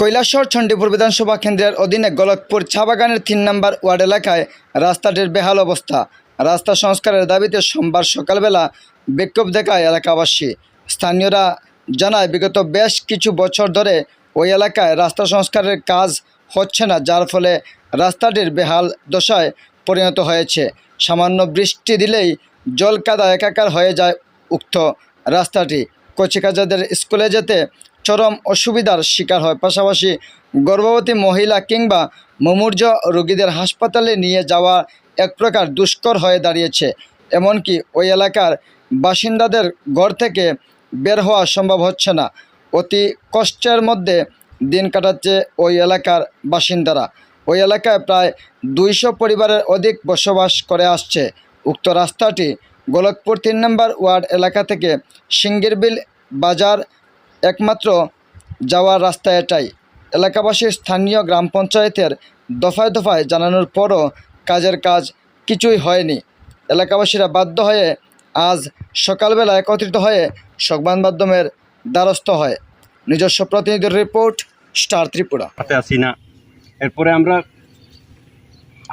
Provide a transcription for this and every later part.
কৈলাসহর চণ্ডীপুর বিধানসভা কেন্দ্রের অধীনে গোলকপুর চা বাগানের ৩ নম্বর ওয়ার্ড এলাকায় রাস্তাটির বেহাল অবস্থা। রাস্তা সংস্কারের দাবিতে সোমবার সকালবেলা বিক্ষোভ দেখায় এলাকাবাসী। স্থানীয়রা জানায় বিগত বেশ কিছু বছর ধরে ওই এলাকায় রাস্তা সংস্কারের কাজ হচ্ছে না, যার ফলে রাস্তাটির বেহাল দশায় পরিণত হয়েছে। সামান্য বৃষ্টি দিলেই জল কাদা একাকার হয়ে যায় উক্ত রাস্তাটি। কচিকাচাদের স্কুলে যেতে চরম অসুবিধার শিকার হয়। পাশাপাশি গর্ভবতী মহিলা কিংবা মুমূর্ষ রোগীদের হাসপাতালে নিয়ে যাওয়া এক প্রকার দুষ্কর হয়ে দাঁড়িয়েছে। এমনকি ওই এলাকার বাসিন্দাদের ঘর থেকে বের হওয়া সম্ভব হচ্ছে না। অতি কষ্টের মধ্যে দিন কাটাচ্ছে ওই এলাকার বাসিন্দারা। ওই এলাকায় প্রায় 200 পরিবারের অধিক বসবাস করে আসছে। উক্ত রাস্তাটি গোলকপুর 3 নম্বর ওয়ার্ড এলাকা থেকে সিঙ্গিরবিল বাজার একমাত্র যাওয়ার রাস্তা এটাই। এলাকাবাসীর স্থানীয় গ্রাম পঞ্চায়েতের দফায় দফায় জানানোর পরও কাজের কাজ কিছুই হয়নি। এলাকাবাসীরা বাধ্য হয়ে আজ সকালবেলা একত্রিত হয়ে সংবাদ মাধ্যমের দ্বারস্থ হয়। নিজস্ব প্রতিনিধির রিপোর্ট, স্টার ত্রিপুরা। আসি না, এরপরে আমরা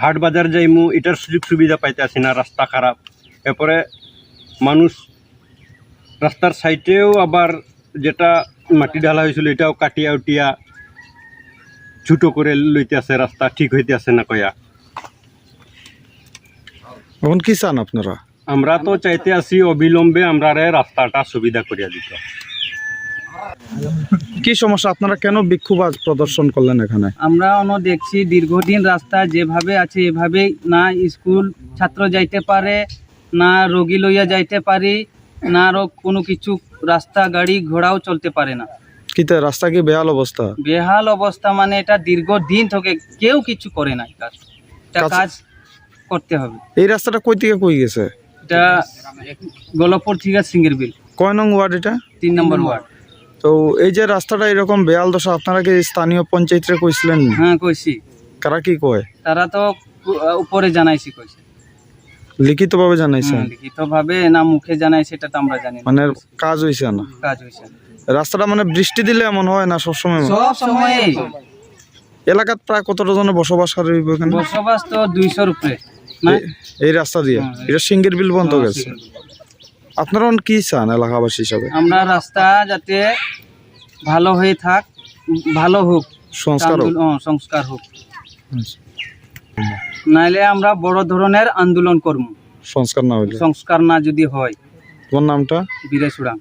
হাট বাজার যাইমু, এটার সুযোগ সুবিধা পাইতে আসি না, রাস্তা খারাপ। এরপরে মানুষ রাস্তার সাইডেও আবার যেটা মাটি ঢালা হয়েছিল এটাও কাটিয়া উঠিয়া ছোটো করে লইতে আছে, রাস্তা ঠিক হইতে আছে না কয়া। এখন কি চান আপনারা? আমরা তো চাইতে আসি অবিলম্বে আমরা রাস্তাটা সুবিধা করিয়া দিত। কি সমস্যা, আপনারা কেন বিক্ষোভ আজ প্রদর্শন করলেন এখানে? আমরা দেখছি দীর্ঘদিন রাস্তা যেভাবে আছে এভাবেই, না স্কুল ছাত্র যাইতে পারে, না রোগী লইয়া যাইতে পারি, না আরো কোনো কিছু রাস্তা গাড়ি ঘোড়াও চলতে পারে না। কিতে রাস্তা কি বেহাল অবস্থা? বেহাল অবস্থা মানে এটা দীর্ঘদিন থেকে কেউ কিছু করে না। এটা কাজ করতে হবে। এই রাস্তাটা কই থেকে কই গেছে? এটা গোলকপুর থেকে সিঙ্গিরবিল। কয় নং ওয়ার্ড এটা? 3 নম্বর ওয়ার্ড। তো এই যে রাস্তাটা এরকম বেহাল দশা, আপনারা কি স্থানীয় পঞ্চায়েতে কইছিলেন? হ্যাঁ কইছি। কারা কি কয়? তারা তো উপরে জানাইছি কইছে। লিখিতভাবে জানাইছেন? লিখিতভাবে না মুখে জানাইছে এটা তো আমরা জানি না। মানে কাজ হইছে না? কাজ হইছে না। রাস্তাটা মানে বৃষ্টি দিলে এমন হয় না সবসময়? সব সময়। এলাকাত প্রায় কতটা জনের বসবাস করে এখানে? বসবাস তো 200-র উপরে। এই রাস্তা দিয়ে এটা সিঙ্গিরবিল বন্ধ গেছে। আপনারা কি চান এলাকাবাসী হিসাবে? আমরা রাস্তা যাতে ভালো হয়ে থাক, ভালো হোক, সংস্কার হোক, নাইলে আমরা বড় ধরনের আন্দোলন করব। সংস্কার না হইলে? সংস্কার না যদি হয়। তোমার নামটা? বীরেশ উড়াং।